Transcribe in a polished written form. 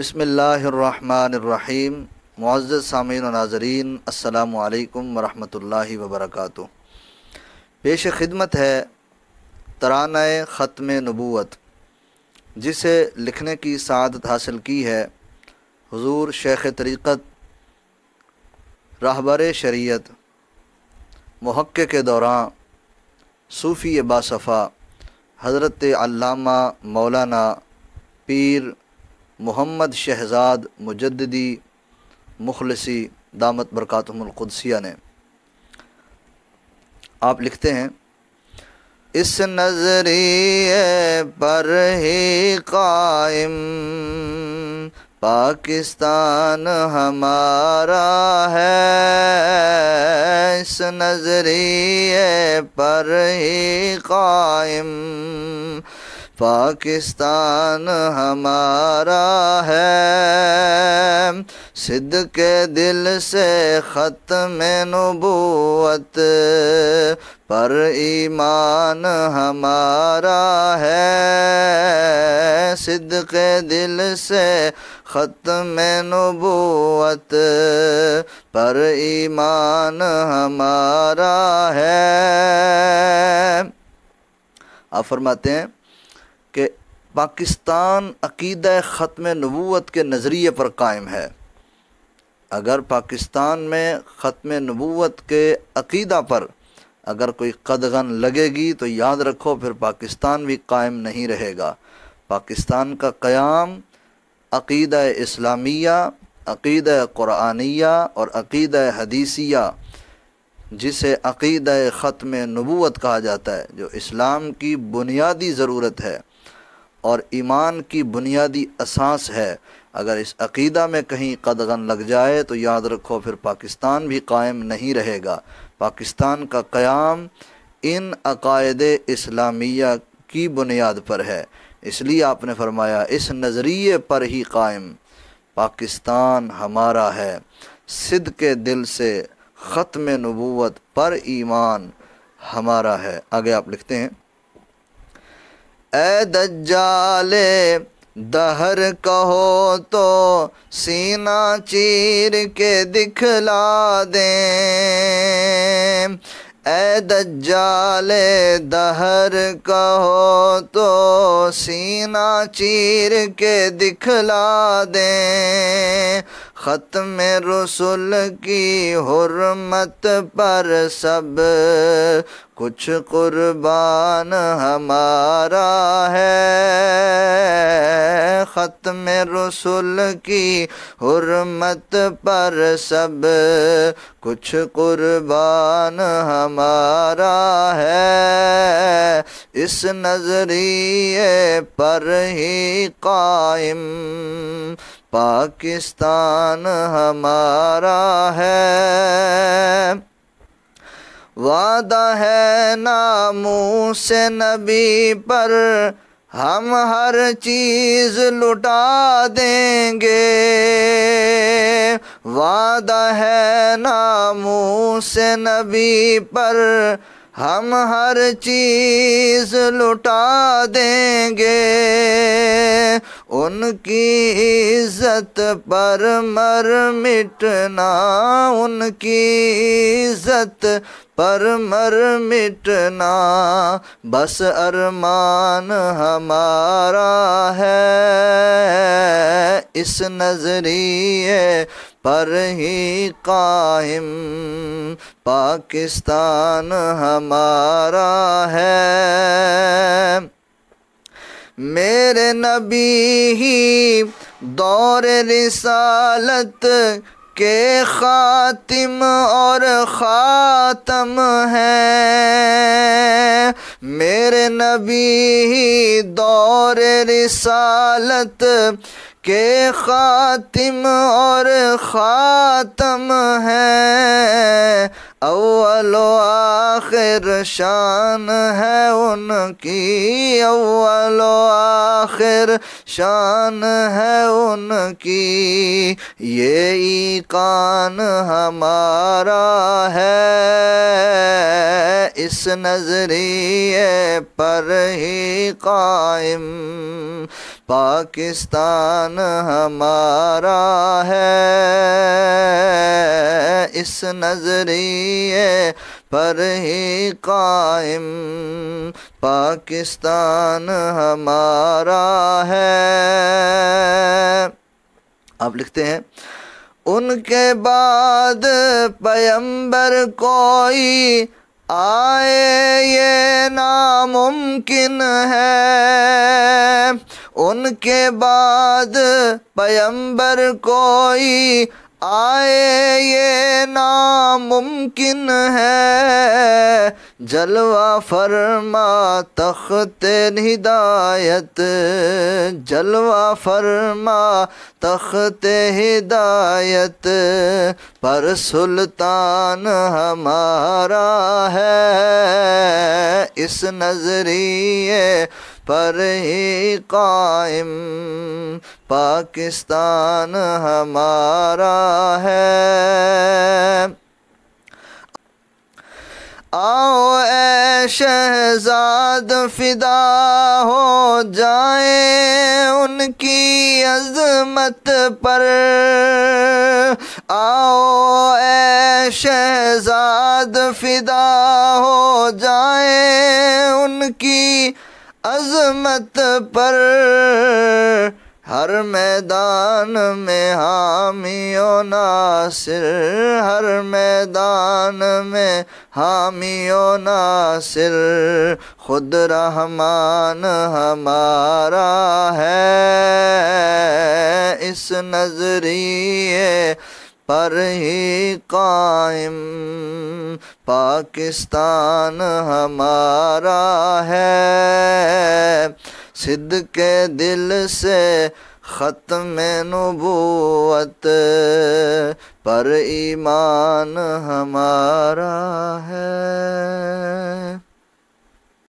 بسم اللہ الرحمن الرحیم۔ معزز سامعین و ناظرین، السلام علیکم ورحمۃ اللہ وبرکاتہ۔ پیش خدمت ہے ترانہ ختم نبوت، جسے لکھنے کی سعادت حاصل کی ہے حضور شیخ طریقت، راہبر شریعت، محقق دوراں، صوفی باصفا، حضرت علامہ مولانا پیر محمد شہزاد مجددی مخلصی دامت برکاتہم القدسیہ نے۔ آپ لکھتے ہیں، اس نظریے پر ہی قائم پاکستان ہمارا ہے، اس نظریے پر ہی قائم پاکستان ہمارا ہے، صدق دل سے ختم نبوت پر ایمان ہمارا ہے، صدق دل سے ختم نبوت پر ایمان ہمارا ہے۔ آپ فرماتے ہیں کہ پاکستان عقیدہ ختم نبوت کے نظریے پر قائم ہے۔ اگر پاکستان میں ختم نبوت کے عقیدہ پر اگر کوئی قدغن لگے گی تو یاد رکھو پھر پاکستان بھی قائم نہیں رہے گا۔ پاکستان کا قیام عقیدہ اسلامیہ، عقیدہ قرآنیہ اور عقیدہ حدیثیہ، جسے عقیدہ ختم نبوت کہا جاتا ہے، جو اسلام کی بنیادی ضرورت ہے اور ایمان کی بنیادی اساس ہے، اگر اس عقیدہ میں کہیں قدغن لگ جائے تو یاد رکھو پھر پاکستان بھی قائم نہیں رہے گا۔ پاکستان کا قیام ان عقائد اسلامیہ کی بنیاد پر ہے، اس لیے آپ نے فرمایا اس نظریے پر ہی قائم پاکستان ہمارا ہے، صدق دل سے ختم نبوت پر ایمان ہمارا ہے۔ آگے آپ لکھتے ہیں، اے دجال دہر کہو تو سینہ چیر کے دکھلا دیں، اے دجال دہر کہو تو سینہ چیر کے دکھلا دیں، ختم رسول کی حرمت پر سب کچھ قربان ہمارا ہے، ختم رسول کی حرمت پر سب کچھ قربان ہمارا ہے، اس نظریے پر ہی قائم پاکستان ہمارا ہے، وعدہ ہے ناموس نبی پر ہم ہر چیز لٹا دیں گے، وعدہ ہے ناموس نبی پر ہم ہر چیز لٹا دیں گے، ان کی عزت پر مر مٹنا، ان کی عزت پر مر مٹنا بس ارمان ہمارا ہے، اس نظریے پر ہی قائم پاکستان ہمارا ہے، میرے نبی ہی دور رسالت کے خاتم اور خاتم ہیں، میرے نبی ہی دور رسالت کے خاتم اور خاتم ہیں، اول و آخر شان ہے ان کی، اول و آخر شان ہے ان کی، یہ ایقان ہمارا ہے، اس نظریے پر ہی قائم پاکستان ہمارا ہے، اس نظریے پر ہی قائم، پاکستان ہمارا ہے۔ آپ لکھتے ہیں ان کے بعد پیغمبر کوئی آئے یہ ناممکن ہے، ان کے بعد پیغمبر کوئی آئے یہ ناممکن ہے، جلوہ فرما تخت ہدایت، جلوہ فرما تخت ہدایت پر سلطان ہمارا ہے، اس نظریے پر ہی قائم، پاکستان ہمارا ہے۔ آؤ اے شہزاد فدا ہو جائیں ان کی عظمت پر، آؤ اے شہزاد فدا ہو جائیں ان کی عظمت پر، ہر میدان میں حامی و ناصر، ہر میدان میں حامی و ناصر، خود رحمان ہمارا ہے، اس نظریے پر ہی قائم، پاکستان ہمارا ہے، صدق دل سے ختم نبوت پر ایمان ہمارا ہے۔